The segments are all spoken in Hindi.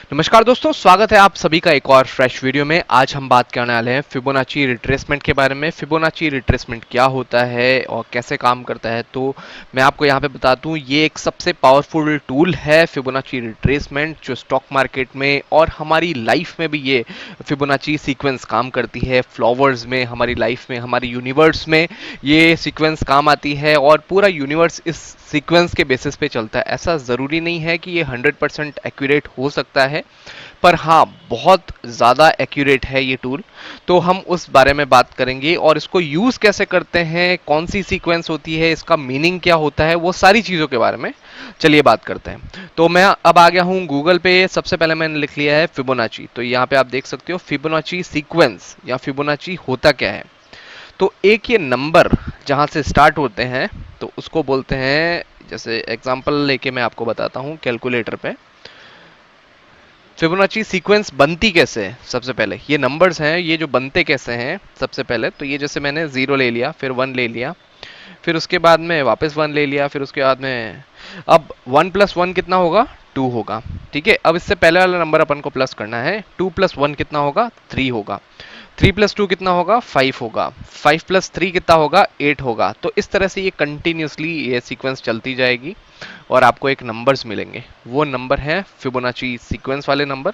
नमस्कार दोस्तों, स्वागत है आप सभी का एक और फ्रेश वीडियो में। आज हम बात करने वाले हैं फिबोनाची रिट्रेसमेंट के बारे में। फिबोनाची रिट्रेसमेंट क्या होता है और कैसे काम करता है, तो मैं आपको यहाँ पे बता दूं, ये एक सबसे पावरफुल टूल है फिबोनाची रिट्रेसमेंट, जो स्टॉक मार्केट में और हमारी लाइफ में भी ये फिबोनाची सीक्वेंस काम करती है। फ्लावर्स में, हमारी लाइफ में, हमारी यूनिवर्स में ये सीक्वेंस काम आती है और पूरा यूनिवर्स इस सीक्वेंस के बेसिस पे चलता है। ऐसा ज़रूरी नहीं है कि ये 100% एक्यूरेट हो सकता है, पर हाँ, बहुत ज़्यादा एक्यूरेट है ये टूल। तो हम उस बारे में बात करेंगे और इसको यूज़ कैसे करते हैं, कौन सी सीक्वेंस होती है, इसका मीनिंग क्या होता है, वो सारी चीज़ों के बारे में चलिए बात करते हैं। तो मैं अब आ गया हूँ गूगल पे। सबसे पहले मैंने लिख लिया है फिबोनाची। तो यहाँ पे आप देख सकते हो फिबोनाची सीक्वेंस या फिबोनाची होता क्या है। तो एक ये नंबर जहां से स्टार्ट होते हैं, तो उसको बोलते हैं, जैसे एग्जांपल लेके मैं आपको बताता हूं कैलकुलेटर पे। फिबोनाची सीक्वेंस बनती कैसे है, सबसे पहले ये नंबर्स हैं, ये जो बनते कैसे हैं सबसे पहले, तो ये जैसे मैंने 0 ले लिया, फिर 1 ले लिया, फिर उसके बाद में वापस 1 ले लिया, फिर उसके बाद में अब 1 + 1 कितना होगा, 2 होगा। ठीक है, अब इससे पहले वाला नंबर अपन को प्लस करना है। 2 + 1 कितना होगा, 3 होगा। 3 + 2 कितना होगा, 5 होगा। 5 + 3 कितना होगा, 8 होगा। तो इस तरह से ये कंटिन्यूसली ये सीक्वेंस चलती जाएगी और आपको एक नंबर्स मिलेंगे। वो नंबर है फिबोनाची सीक्वेंस वाले नंबर।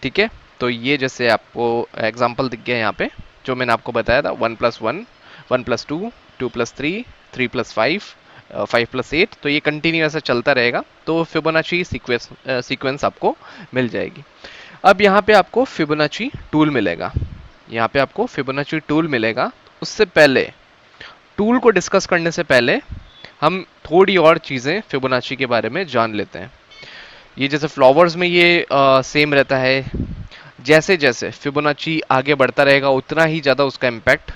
ठीक है, तो ये जैसे आपको एग्जांपल दिख गया यहाँ पे, जो मैंने आपको बताया था, 1 + 1, 1 + 2, 2 + 3, 3 + 5, 5 + 8। तो ये कंटिन्यू ऐसा चलता रहेगा, तो फिबोनाची सीक्वेंस आपको मिल जाएगी। अब यहाँ पे आपको फिबोनाची टूल मिलेगा। यहाँ पे आपको फिबोनाची टूल मिलेगा। उससे पहले, टूल को डिस्कस करने से पहले, हम थोड़ी और चीजें फिबोनाची के बारे में जान लेते हैं। ये जैसे फ्लावर्स में ये सेम रहता है। जैसे जैसे फिबोनाची आगे बढ़ता रहेगा, उतना ही ज्यादा उसका इम्पैक्ट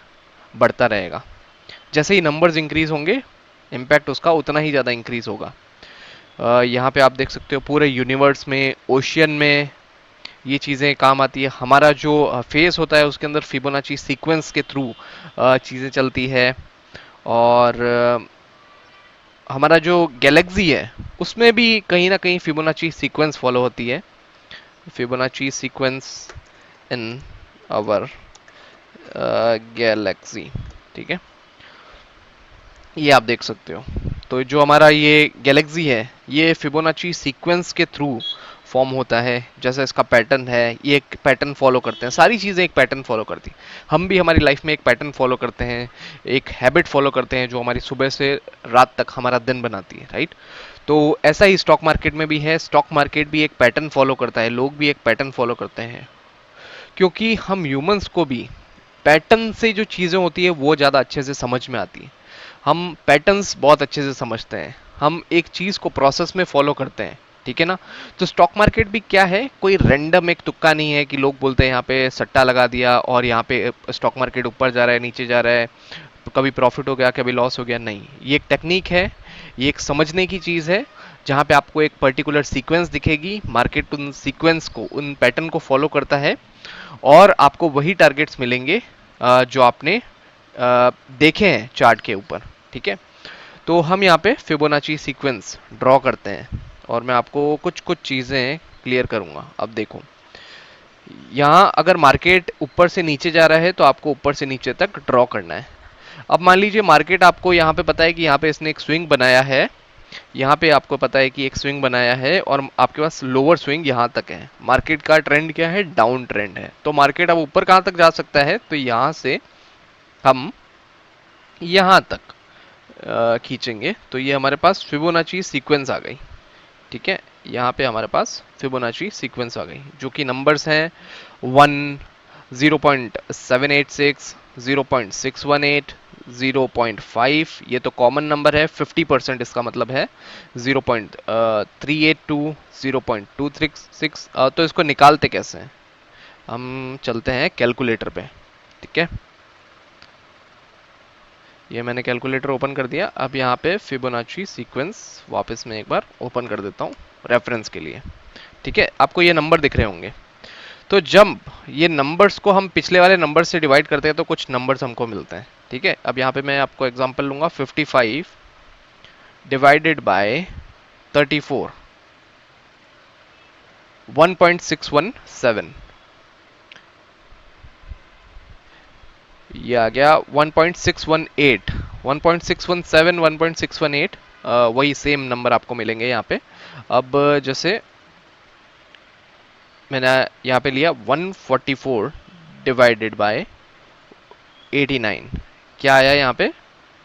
बढ़ता रहेगा। जैसे ही नंबर्स इंक्रीज होंगे, इम्पैक्ट उसका उतना ही ज्यादा इंक्रीज होगा। यहाँ पे आप देख सकते हो पूरे यूनिवर्स में, ओशियन में ये चीज़ें काम आती है। हमारा जो फेस होता है उसके अंदर फिबोनाची सीक्वेंस के थ्रू चीज़ें चलती है। और हमारा जो गैलेक्सी है उसमें भी कहीं ना कहीं फिबोनाची सीक्वेंस फॉलो होती है। Fibonacci sequence in our galaxy. ठीक है, ये आप देख सकते हो। तो जो हमारा ये गैलेक्सी है, ये फिबोनाची सीक्वेंस के थ्रू फॉर्म होता है। जैसा इसका पैटर्न है, ये एक पैटर्न फॉलो करते हैं, सारी चीज़ें एक पैटर्न फॉलो करती हैं। हम भी हमारी लाइफ में एक पैटर्न फॉलो करते हैं, एक हैबिट फॉलो करते हैं, जो हमारी सुबह से रात तक हमारा दिन बनाती है, राइट। तो ऐसा ही स्टॉक मार्केट में भी है। स्टॉक मार्केट भी एक पैटर्न फॉलो करता है, लोग भी एक पैटर्न फॉलो करते हैं, क्योंकि हम ह्यूमंस को भी पैटर्न से जो चीज़ें होती है वो ज़्यादा अच्छे से समझ में आती है। हम पैटर्न्स बहुत अच्छे से समझते हैं, हम एक चीज़ को प्रोसेस में फॉलो करते हैं। ठीक है ना। तो स्टॉक मार्केट भी क्या है, कोई रैंडम एक तुक्का नहीं है कि लोग बोलते हैं यहाँ पे सट्टा लगा दिया और यहाँ पे स्टॉक मार्केट ऊपर जा रहा है, नीचे जा रहा है, कभी प्रॉफिट हो गया, कभी लॉस हो गया। नहीं, ये एक टेक्निक है, ये एक समझने की चीज़ है, जहाँ पे आपको एक पर्टिकुलर सीक्वेंस दिखेगी, मार्केट उन सीक्वेंस को, उन पैटर्न को फॉलो करता है और आपको वही टारगेट्स मिलेंगे जो आपने देखे हैं चार्ट के ऊपर। ठीक है, तो हम यहाँ पे फिबोनाची सीक्वेंस ड्रॉ करते हैं और मैं आपको कुछ कुछ चीज़ें क्लियर करूंगा। अब देखो, यहाँ अगर मार्केट ऊपर से नीचे जा रहा है तो आपको ऊपर से नीचे तक ड्रॉ करना है। अब मान लीजिए मार्केट, आपको यहाँ पे पता है कि यहाँ पे इसने एक स्विंग बनाया है, यहाँ पे आपको पता है कि एक स्विंग बनाया है और आपके पास लोअर स्विंग यहाँ तक है। मार्केट का ट्रेंड क्या है, डाउन ट्रेंड है। तो मार्केट अब ऊपर कहाँ तक जा सकता है, तो यहाँ से हम यहाँ तक खींचेंगे तो ये हमारे पास फिबोनाची सीक्वेंस आ गई। ठीक है, यहाँ पे हमारे पास फिबोनाची सीक्वेंस आ गई, जो कि नंबर्स हैं 1, 0.786, 0.618, 0.5। ये तो कॉमन नंबर है, 50% इसका मतलब है 0.382, 0.236। तो इसको निकालते कैसे हैं, हम चलते हैं कैलकुलेटर पे। ठीक है, ये मैंने कैलकुलेटर ओपन कर दिया। अब यहाँ पे फिबोनाची सीक्वेंस वापस मैं एक बार ओपन कर देता हूँ रेफरेंस के लिए। ठीक है, आपको ये नंबर दिख रहे होंगे। तो जब ये नंबर्स को हम पिछले वाले नंबर से डिवाइड करते हैं तो कुछ नंबर्स हमको मिलते हैं। ठीक है, अब यहाँ पे मैं आपको एग्जांपल लूंगा, 55 डिवाइडेड बाय 34। 1.617, ये आ गया 1.618, 1.617, 1.618, वही सेम नंबर आपको मिलेंगे यहाँ पे। अब जैसे मैंने यहाँ पे लिया 144 डिवाइडेड बाय 89, क्या आया यहाँ पे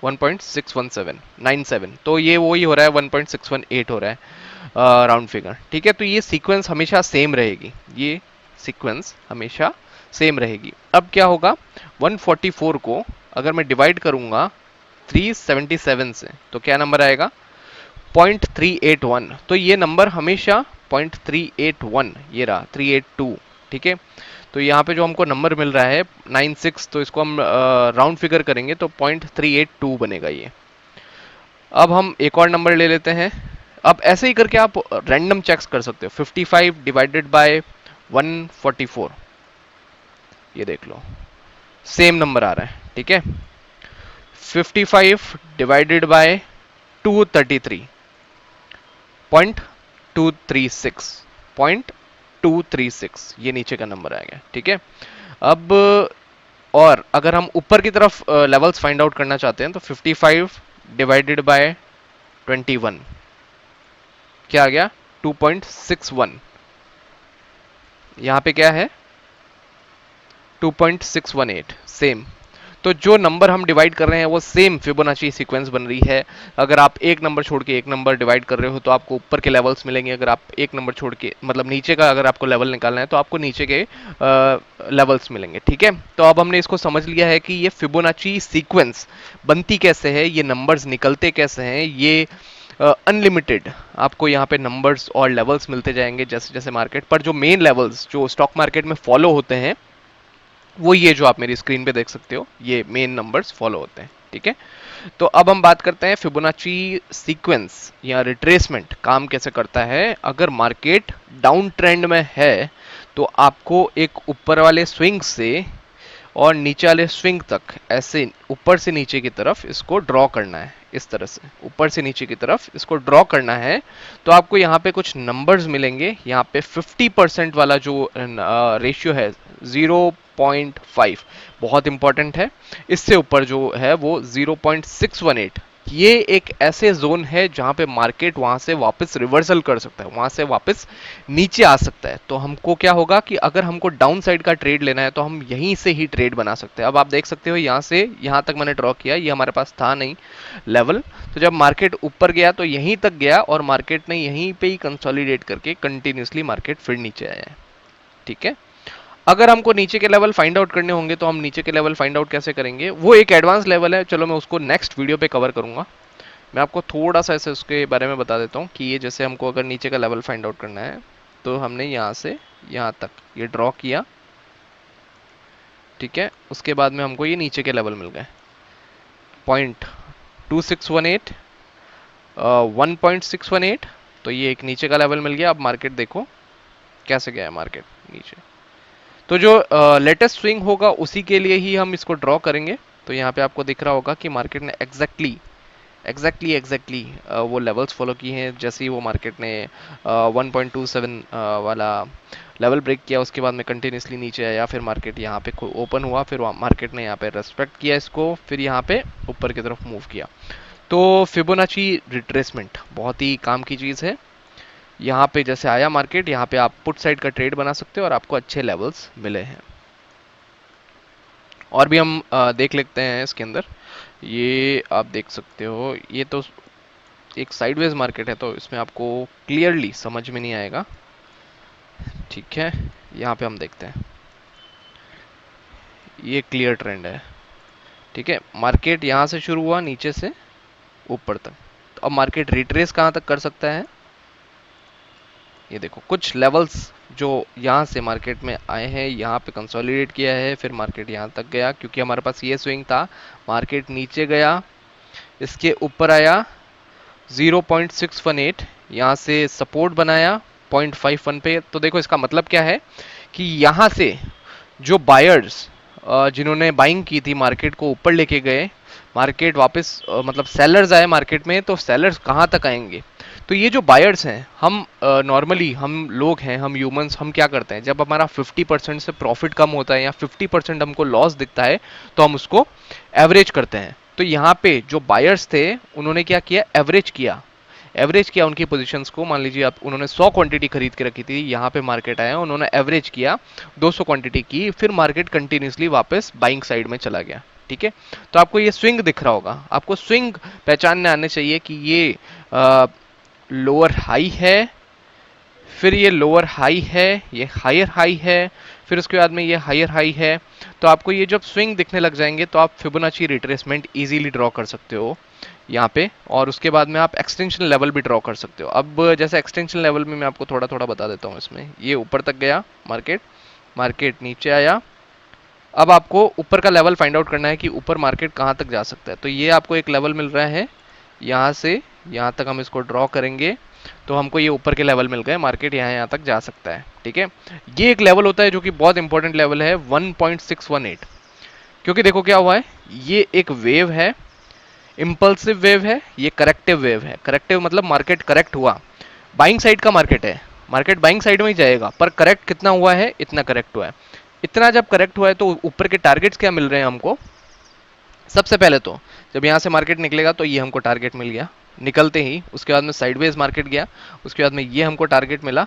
1.61797, तो ये वही हो रहा है 1.618 हो रहा है राउंड फिगर। ठीक है, तो ये सीक्वेंस हमेशा सेम रहेगी, ये सीक्वेंस हमेशा सेम रहेगी। अब क्या होगा, 144 को अगर मैं डिवाइड करूंगा 377 से तो क्या नंबर आएगा 0.381, तो ये नंबर हमेशा 0.381, ये रहा 382। ठीक है, तो यहाँ पे जो हमको नंबर मिल रहा है 96, तो इसको हम राउंड फिगर करेंगे तो 0.382 बनेगा ये। अब हम एक और नंबर ले लेते हैं। अब ऐसे ही करके आप रैंडम चेक्स कर सकते हो। 55 डिवाइडेड बाय 144, ये देख लो सेम नंबर आ रहा है। ठीक है, 55 डिवाइडेड बाय 233, 0.236, ये नीचे का नंबर आ गया। ठीक है, अब और अगर हम ऊपर की तरफ लेवल्स फाइंड आउट करना चाहते हैं तो 55 डिवाइडेड बाय 21, क्या आ गया 2.61, यहां पे क्या है 2.618, सेम। तो जो नंबर हम डिवाइड कर रहे हैं वो सेम फिबोनाची सीक्वेंस बन रही है। अगर आप एक नंबर छोड़ के एक नंबर डिवाइड कर रहे हो तो आपको ऊपर के लेवल्स मिलेंगे, अगर आप एक नंबर छोड़ के मतलब नीचे का अगर आपको लेवल निकालना है तो आपको नीचे के लेवल्स मिलेंगे। ठीक है, तो अब हमने इसको समझ लिया है कि ये फिबोनाची सीक्वेंस बनती कैसे है, ये नंबर्स निकलते कैसे हैं, ये अनलिमिटेड आपको यहाँ पे नंबर्स और लेवल्स मिलते जाएंगे जैसे जैसे मार्केट पर जो मेन लेवल्स जो स्टॉक मार्केट में फॉलो होते हैं वो ये जो आप मेरी स्क्रीन पे देख सकते हो, ये मेन नंबर्स फॉलो होते हैं। ठीक है, तो अब हम बात करते हैं फिबोनाची सीक्वेंस या रिट्रेसमेंट काम कैसे करता है। अगर मार्केट डाउन ट्रेंड में है तो आपको एक ऊपर वाले स्विंग से और नीचे वाले स्विंग तक ऐसे ऊपर से नीचे की तरफ इसको ड्रॉ करना है, इस तरह से ऊपर से नीचे की तरफ इसको ड्रॉ करना है। तो आपको यहाँ पे कुछ नंबर्स मिलेंगे, यहाँ पे 50% वाला जो रेशियो है 0.5 बहुत इंपॉर्टेंट है, इससे ऊपर जो है वो 0.618, ये एक ऐसे जोन है जहां पे मार्केट वहां से वापस रिवर्सल कर सकता है, वहां से वापस नीचे आ सकता है। तो हमको क्या होगा कि अगर हमको डाउन साइड का ट्रेड लेना है तो हम यहीं से ही ट्रेड बना सकते हैं। अब आप देख सकते हो यहां से यहां तक मैंने ड्रॉ किया, ये हमारे पास था नहीं लेवल, तो जब मार्केट ऊपर गया तो यहीं तक गया और मार्केट ने यहीं पे ही कंसोलिडेट करके कंटिन्यूसली मार्केट फिर नीचे आया है। ठीक है, अगर हमको नीचे के लेवल फाइंड आउट करने होंगे तो हम नीचे के लेवल फाइंड आउट कैसे करेंगे, वो एक एडवांस लेवल है, चलो मैं उसको नेक्स्ट वीडियो पे कवर करूंगा। मैं आपको थोड़ा सा ऐसे उसके बारे में बता देता हूँ कि ये जैसे हमको अगर नीचे का लेवल फाइंड आउट करना है तो हमने यहाँ से यहाँ तक ये ड्रॉ किया। ठीक है, उसके बाद में हमको ये नीचे के लेवल मिल गए 0.2618, 1.618, तो ये एक नीचे का लेवल मिल गया। अब मार्केट देखो कैसे गया है मार्केट नीचे, तो जो लेटेस्ट स्विंग होगा उसी के लिए ही हम इसको ड्रॉ करेंगे। तो यहाँ पे आपको दिख रहा होगा कि मार्केट ने एग्जैक्टली वो लेवल्स फॉलो किए हैं। जैसे ही वो मार्केट ने 1.27 वाला लेवल ब्रेक किया उसके बाद में कंटिन्यूसली नीचे आया, फिर मार्केट यहाँ पे ओपन हुआ, फिर मार्केट ने यहाँ पे रेस्पेक्ट किया इसको, फिर यहाँ पे ऊपर की तरफ मूव किया। तो फिबोनाची रिट्रेसमेंट बहुत ही काम की चीज़ है। यहाँ पे जैसे आया मार्केट, यहाँ पे आप पुट साइड का ट्रेड बना सकते हो और आपको अच्छे लेवल्स मिले हैं। और भी हम देख लेते हैं इसके अंदर, ये आप देख सकते हो, ये तो एक साइडवेज मार्केट है तो इसमें आपको क्लियरली समझ में नहीं आएगा। ठीक है, यहाँ पे हम देखते हैं, ये क्लियर ट्रेंड है। ठीक है, मार्केट यहाँ से शुरू हुआ नीचे से ऊपर तक, तो अब मार्केट रिट्रेस कहाँ तक कर सकता है, ये देखो कुछ लेवल्स जो यहाँ से मार्केट में आए हैं, यहाँ पे कंसोलिडेट किया है, फिर मार्केट यहाँ तक गया क्योंकि हमारे पास ये स्विंग था। मार्केट नीचे गया, इसके ऊपर आया 0.618, यहाँ से सपोर्ट बनाया 0.51 पे। तो देखो इसका मतलब क्या है कि यहाँ से जो बायर्स जिन्होंने बाइंग की थी मार्केट को ऊपर लेके गए, मार्केट वापस मतलब सेलर्स आए मार्केट में, तो सेलर्स कहाँ तक आएंगे, तो ये जो बायर्स हैं, हम नॉर्मली हम लोग हैं, हम ह्यूमंस, हम क्या करते हैं, जब हमारा 50% से प्रॉफिट कम होता है या 50% हमको लॉस दिखता है तो हम उसको एवरेज करते हैं। तो यहाँ पे जो बायर्स थे उन्होंने क्या किया, एवरेज किया उनकी पोजीशंस को। मान लीजिए आप, उन्होंने 100 क्वांटिटी खरीद के रखी थी, यहाँ पे मार्केट आया, उन्होंने एवरेज किया 200 क्वांटिटी की, फिर मार्केट कंटिन्यूसली वापस बाइंग साइड में चला गया। ठीक है, तो आपको ये स्विंग दिख रहा होगा, आपको स्विंग पहचानने आने चाहिए कि ये लोअर हाई है, फिर ये लोअर हाई है, ये हायर हाई है, फिर उसके बाद में ये हायर हाई है। तो आपको ये जब स्विंग दिखने लग जाएंगे तो आप फिबोनाची रिट्रेसमेंट इजीली ड्रॉ कर सकते हो यहाँ पे, और उसके बाद में आप एक्सटेंशन लेवल भी ड्रॉ कर सकते हो। अब जैसे एक्सटेंशन लेवल में मैं आपको थोड़ा थोड़ा बता देता हूँ। इसमें ये ऊपर तक गया मार्केट, मार्केट नीचे आया, अब आपको ऊपर का लेवल फाइंड आउट करना है कि ऊपर मार्केट कहाँ तक जा सकता है। तो ये आपको एक लेवल मिल रहा है, यहाँ से यहाँ तक हम इसको ड्रॉ करेंगे तो हमको ये ऊपर के लेवल मिल गए, मार्केट यहाँ तक जा सकता है। ठीक है, ये एक लेवल होता है जो कि बहुत इंपॉर्टेंट लेवल है, 1.618। क्योंकि देखो क्या हुआ है, ये एक वेव है, इंपल्सिव वेव है, ये करेक्टिव वेव है। करेक्टिव मतलब मार्केट करेक्ट हुआ, बाइंग साइड का मार्केट है, मार्केट बाइंग साइड में ही जाएगा, पर करेक्ट कितना हुआ है, इतना करेक्ट हुआ है। इतना जब करेक्ट हुआ है तो ऊपर के टारगेट्स क्या मिल रहे हैं हमको। सबसे पहले तो जब यहां से मार्केट निकलेगा तो ये हमको टारगेट मिल गया निकलते ही, उसके बाद में साइडवेज मार्केट गया, उसके बाद में ये हमको टारगेट मिला।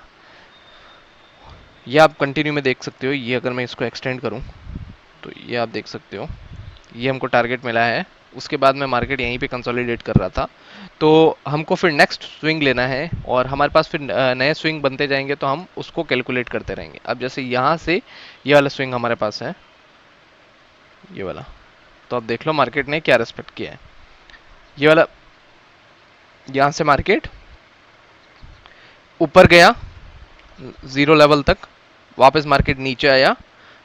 ये आप कंटिन्यू में देख सकते हो, ये अगर मैं इसको एक्सटेंड करूं तो ये आप देख सकते हो, ये हमको टारगेट मिला है। उसके बाद में मार्केट यहीं पे कंसोलिडेट कर रहा था, तो हमको फिर नेक्स्ट स्विंग लेना है और हमारे पास फिर नए स्विंग बनते जाएंगे तो हम उसको कैलकुलेट करते रहेंगे। अब जैसे यहाँ से ये वाला स्विंग हमारे पास है, ये वाला, तो अब देख लो मार्केट ने क्या रेस्पेक्ट किया है। ये वाला, यहां से मार्केट ऊपर गया जीरो लेवल तक, वापस मार्केट नीचे आया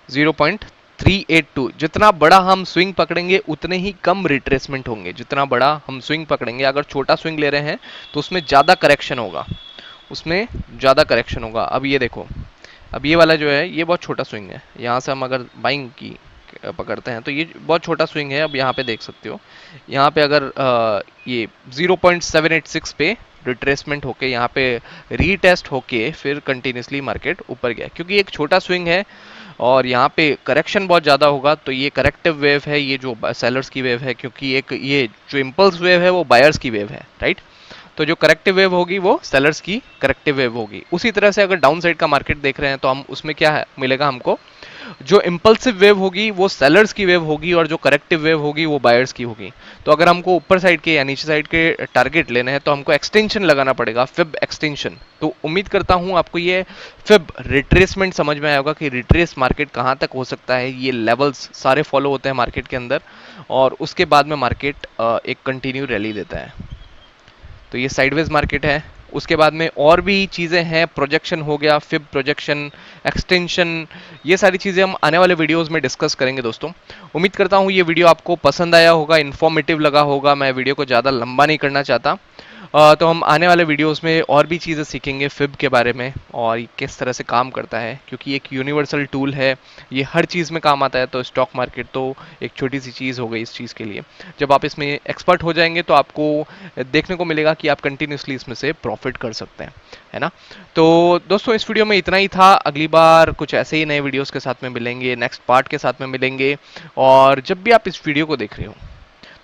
0.382। जितना बड़ा हम स्विंग पकड़ेंगे उतने ही कम रिट्रेसमेंट होंगे। जितना बड़ा हम स्विंग पकड़ेंगे, अगर छोटा स्विंग ले रहे हैं तो उसमें ज्यादा करेक्शन होगा, उसमें ज्यादा करेक्शन होगा। अब ये देखो, अब ये वाला जो है ये बहुत छोटा स्विंग है, यहां से हम अगर बाइंग की पकड़ते हैं तो ये बहुत छोटा स्विंग है। अब यहाँ पे देख सकते हो, यहाँ पे अगर ये 0.786 पे रिट्रेसमेंट होके यहाँ पे रीटेस्ट होके फिर कंटिन्यूसली मार्केट ऊपर गया, क्योंकि एक छोटा स्विंग है और यहाँ पे करेक्शन बहुत ज़्यादा होगा, तो ये करेक्टिव वेव है, ये जो सेलर्स की वेव है, क्योंकि एक ये जो इम्पल्स वेव है वो बायर्स की वेव है, राइट। तो जो करेक्टिव वेव होगी वो सेलर्स की करेक्टिव वेव होगी। उसी तरह से अगर डाउन साइड का मार्केट देख रहे हैं तो हम उसमें क्या है मिलेगा हमको, जो इंपल्सिव वेव होगी वो सेलर्स की वेव होगी और जो करेक्टिव वेव होगी वो बायर्स की होगी। तो अगर हमको ऊपर साइड के या नीचे साइड के टारगेट लेने हैं तो हमको एक्सटेंशन लगाना पड़ेगा, फिब एक्सटेंशन। तो उम्मीद करता हूं आपको ये फिब रिट्रेसमेंट समझ में आया होगा कि रिट्रेस मार्केट कहां तक हो सकता है। ये लेवल्स सारे फॉलो होते हैं मार्केट के अंदर और उसके बाद में मार्केट एक कंटिन्यू रैली देता है। तो ये साइडवेज मार्केट है। उसके बाद में और भी चीज़ें हैं, प्रोजेक्शन हो गया, फिब प्रोजेक्शन, एक्सटेंशन, ये सारी चीज़ें हम आने वाले वीडियोस में डिस्कस करेंगे दोस्तों। उम्मीद करता हूँ ये वीडियो आपको पसंद आया होगा, इन्फॉर्मेटिव लगा होगा। मैं वीडियो को ज़्यादा लंबा नहीं करना चाहता, तो हम आने वाले वीडियोस में और भी चीज़ें सीखेंगे फिब के बारे में और ये किस तरह से काम करता है, क्योंकि एक यूनिवर्सल टूल है, ये हर चीज़ में काम आता है। तो स्टॉक मार्केट तो एक छोटी सी चीज़ हो गई इस चीज़ के लिए। जब आप इसमें एक्सपर्ट हो जाएंगे तो आपको देखने को मिलेगा कि आप कंटिन्यूसली इसमें से प्रॉफिट कर सकते हैं, है ना। तो दोस्तों इस वीडियो में इतना ही था। अगली बार कुछ ऐसे ही नए वीडियोस के साथ में मिलेंगे, नेक्स्ट पार्ट के साथ में मिलेंगे। और जब भी आप इस वीडियो को देख रहे हो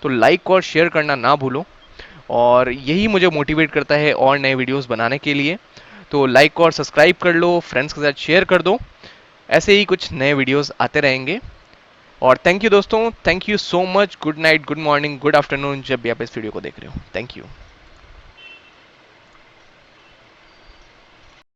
तो लाइक और शेयर करना ना भूलो, और यही मुझे मोटिवेट करता है और नए वीडियोस बनाने के लिए। तो लाइक और सब्सक्राइब कर लो, फ्रेंड्स के साथ शेयर कर दो, ऐसे ही कुछ नए वीडियोस आते रहेंगे। और थैंक यू दोस्तों, thank you so much. Good night, good morning, good afternoon, जब भी आप इस वीडियो को देख रहे हो। Thank you.